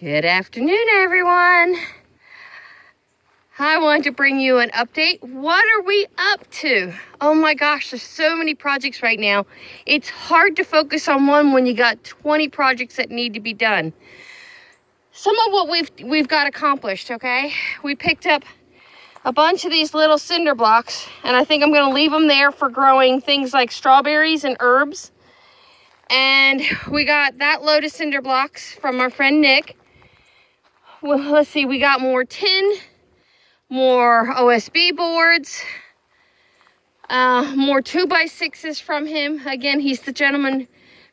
Good afternoon, everyone. I want to bring you an update. What are we up to? Oh my gosh, there's so many projects right now. It's hard to focus on one when you got 20 projects that need to be done. Some of what we've got accomplished, okay? We picked up a bunch of these little cinder blocks, and I think I'm going to leave them there for growing things like strawberries and herbs. And we got that load of cinder blocks from our friend Nick. Well, let's see, we got more tin, more OSB boards, more 2x6s from him. Again, he's the gentleman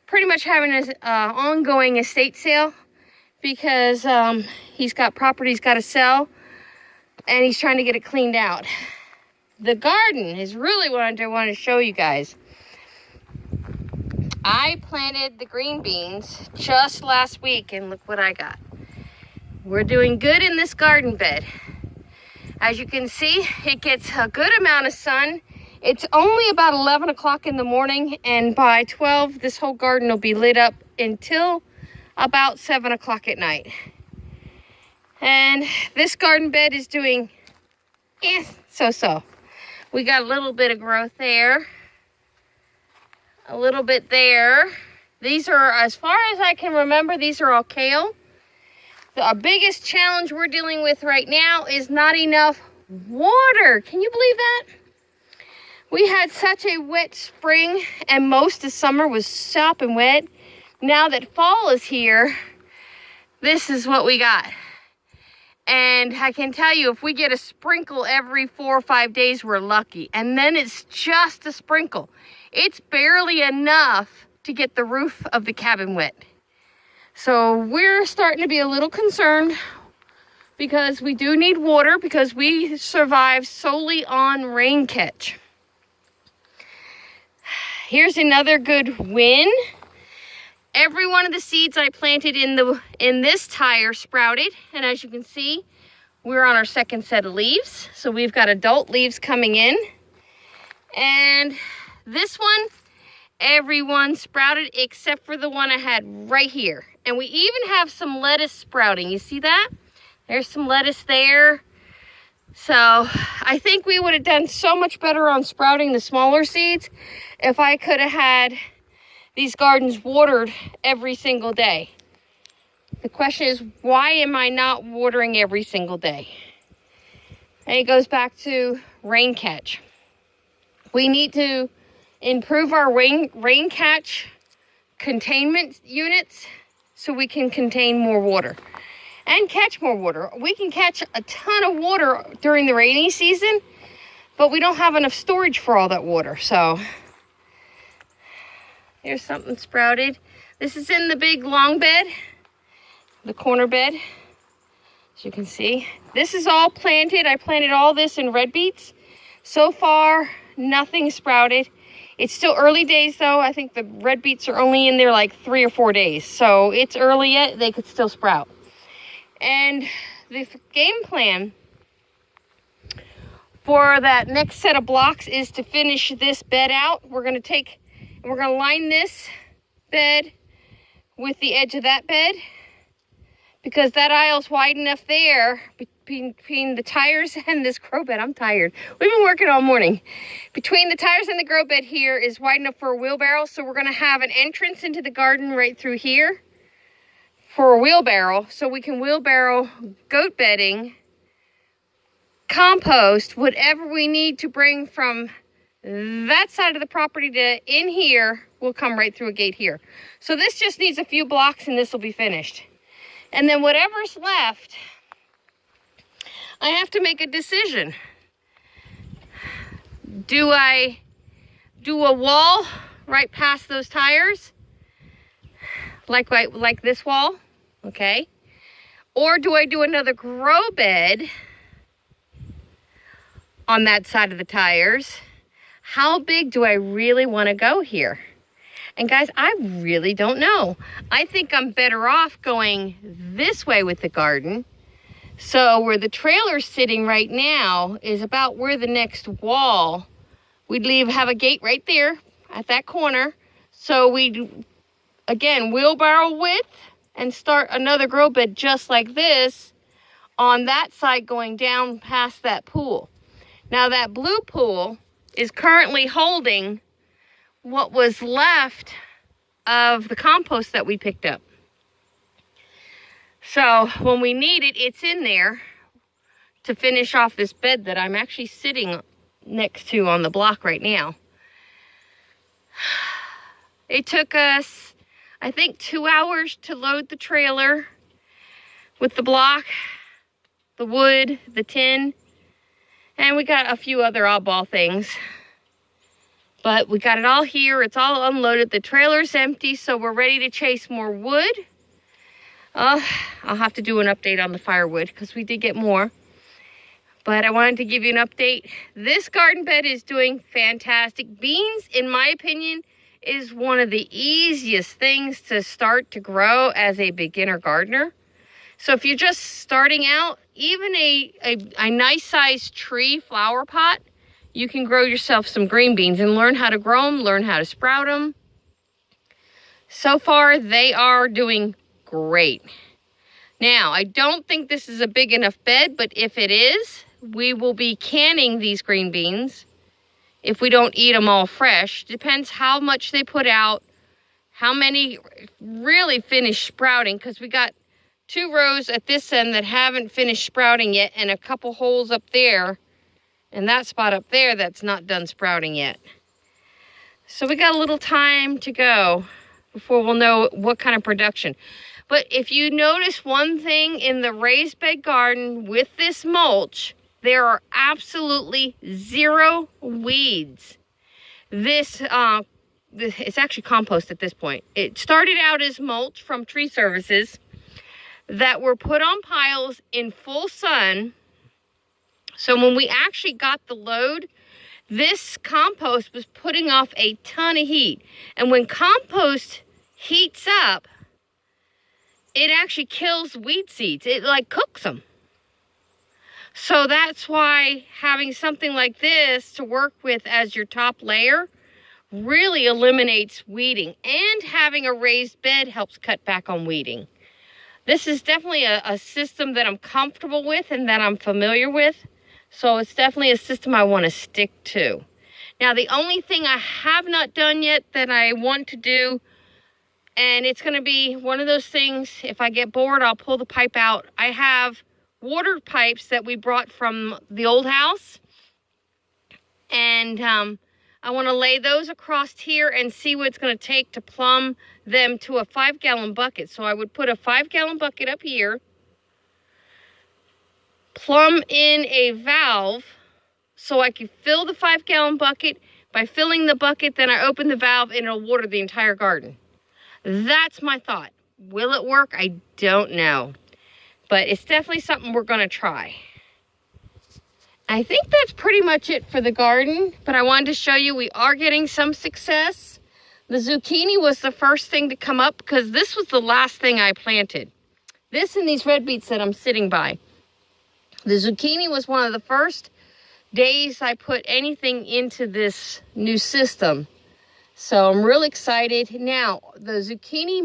pretty much having an ongoing estate sale because he's got property he's got to sell and he's trying to get it cleaned out. The garden is really what I want to show you guys. I planted the green beans just last week and look what I got. We're doing good in this garden bed. As you can see, it gets a good amount of sun. It's only about 11 o'clock in the morning, and by 12, this whole garden will be lit up until about 7 o'clock at night. And this garden bed is doing so-so. We got a little bit of growth there. A little bit there. These are, as far as I can remember, these are all kale. Our biggest challenge we're dealing with right now is not enough water. Can you believe that? We had such a wet spring and most of summer was sopping wet. Now that fall is here, this is what we got. And I can tell you, if we get a sprinkle every 4 or 5 days, we're lucky. And then it's just a sprinkle. It's barely enough to get the roof of the cabin wet. So we're starting to be a little concerned because we do need water because we survive solely on rain catch. Here's another good win. Every one of the seeds I planted in this tire sprouted, and as you can see, we're on our second set of leaves. So we've got adult leaves coming in. And this one, everyone sprouted except for the one I had right here. And we even have some lettuce sprouting. You see that? There's some lettuce there. So I think we would have done so much better on sprouting the smaller seeds if I could have had these gardens watered every single day. The question is, why am I not watering every single day? And it goes back to rain catch. We need to improve our rain catch containment units so we can contain more water and catch more water. We can catch a ton of water during the rainy season, but we don't have enough storage for all that water. So here's something sprouted. This is in the big long bed, the corner bed, as you can see. This is all planted. I planted all this in red beets. So far, nothing sprouted. It's still early days though. I think the red beets are only in there like 3 or 4 days. So it's early yet, they could still sprout. And the game plan for that next set of blocks is to finish this bed out. We're gonna line this bed with the edge of that bed because that aisle's wide enough there between the tires and this grow bed. I'm tired. We've been working all morning. Between the tires and the grow bed here is wide enough for a wheelbarrow, so we're gonna have an entrance into the garden right through here for a wheelbarrow, so we can wheelbarrow goat bedding, compost, whatever we need to bring from that side of the property to in here will come right through a gate here. So this just needs a few blocks and this will be finished. And then whatever's left, I have to make a decision. Do I do a wall right past those tires? Like this wall, okay? Or do I do another grow bed on that side of the tires? How big do I really want to go here? And guys, I really don't know. I think I'm better off going this way with the garden. So where the trailer's sitting right now is about where the next wall. We'd have a gate right there at that corner. So we'd, again, wheelbarrow width and start another grow bed just like this on that side going down past that pool. Now that blue pool is currently holding what was left of the compost that we picked up. So when we need it, it's in there to finish off this bed that I'm actually sitting next to on the block right now. It took us, I think, 2 hours to load the trailer with the block, the wood, the tin, and we got a few other oddball things. But we got it all here. It's all unloaded. The trailer's empty, so we're ready to chase more wood. I'll have to do an update on the firewood because we did get more. But I wanted to give you an update. This garden bed is doing fantastic. Beans, in my opinion, is one of the easiest things to start to grow as a beginner gardener. So if you're just starting out, even a nice sized tree flower pot, you can grow yourself some green beans and learn how to grow them, learn how to sprout them. So far, they are doing great. Now, I don't think this is a big enough bed, but if it is, we will be canning these green beans if we don't eat them all fresh. Depends how much they put out, how many really finish sprouting, because we got 2 rows at this end that haven't finished sprouting yet, and a couple holes up there, and that spot up there that's not done sprouting yet. So we got a little time to go before we'll know what kind of production. But if you notice one thing in the raised bed garden with this mulch, there are absolutely 0 weeds. This it's actually compost at this point. It started out as mulch from Tree Services that were put on piles in full sun. So when we actually got the load, this compost was putting off a ton of heat. And when compost heats up, it actually kills weed seeds. It like cooks them. So that's why having something like this to work with as your top layer really eliminates weeding. And having a raised bed helps cut back on weeding. This is definitely a system that I'm comfortable with and that I'm familiar with. So it's definitely a system I want to stick to. Now, the only thing I have not done yet that I want to do, and it's going to be one of those things, if I get bored, I'll pull the pipe out. I have water pipes that we brought from the old house. And I want to lay those across here and see what it's going to take to plumb them to a 5-gallon bucket. So I would put a 5-gallon bucket up here, plumb in a valve so I can fill the 5-gallon bucket. By filling the bucket, then I open the valve and it'll water the entire garden. That's my thought. Will it work? I don't know. But it's definitely something we're going to try. I think that's pretty much it for the garden. But I wanted to show you we are getting some success. The zucchini was the first thing to come up because this was the last thing I planted. This and these red beets that I'm sitting by. The zucchini was one of the first days I put anything into this new system. So I'm real excited. Now, the zucchini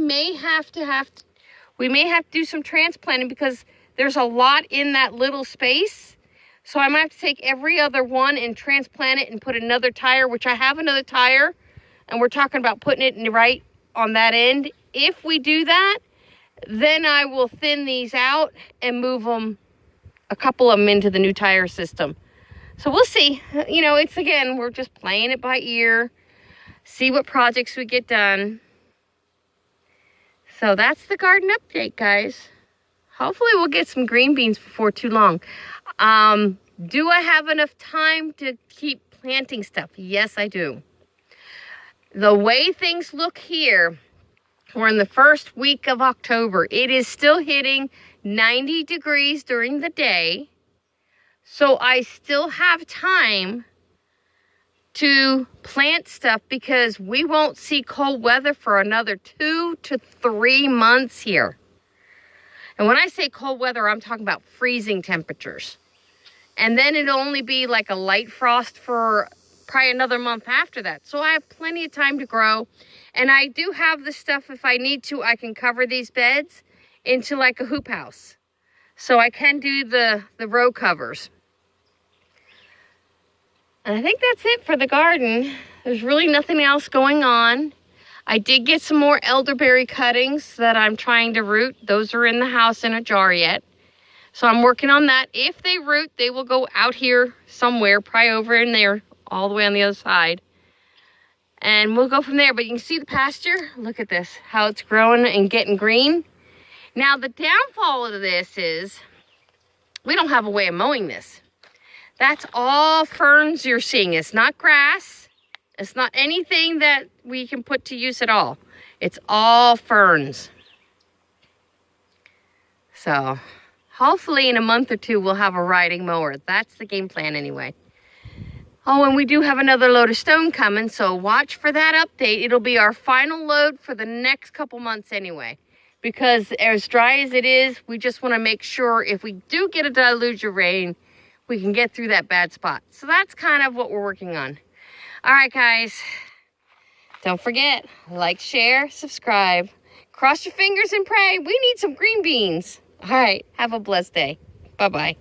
we may have to do some transplanting because there's a lot in that little space. So I might have to take every other one and transplant it and put another tire, which I have another tire. And we're talking about putting it in right on that end. If we do that, then I will thin these out and move them, a couple of them, into the new tire system. So we'll see. You know, it's again, we're just playing it by ear. See what projects we get done. So that's the garden update, guys. Hopefully we'll get some green beans before too long. Do I have enough time to keep planting stuff? Yes, I do. The way things look here, we're in the first week of October. It is still hitting 90 degrees during the day. So I still have time to plant stuff because we won't see cold weather for another 2 to 3 months here. And when I say cold weather, I'm talking about freezing temperatures. And then it'll only be like a light frost for probably another month after that. So I have plenty of time to grow. And I do have the stuff, if I need to, I can cover these beds into like a hoop house. So I can do the row covers. And I think that's it for the garden. There's really nothing else going on. I did get some more elderberry cuttings that I'm trying to root. Those are in the house in a jar yet. So I'm working on that. If they root, they will go out here somewhere, probably over in there, all the way on the other side. And we'll go from there. But you can see the pasture. Look at this, how it's growing and getting green. Now the downfall of this is we don't have a way of mowing this. That's all ferns you're seeing. It's not grass. It's not anything that we can put to use at all. It's all ferns. So hopefully in a month or two, we'll have a riding mower. That's the game plan anyway. Oh, and we do have another load of stone coming, so watch for that update. It'll be our final load for the next couple months anyway. Because as dry as it is, we just want to make sure if we do get a deluge of rain, we can get through that bad spot. So that's kind of what we're working on. All right, guys. Don't forget, like, share, subscribe. Cross your fingers and pray. We need some green beans. All right. Have a blessed day. Bye-bye.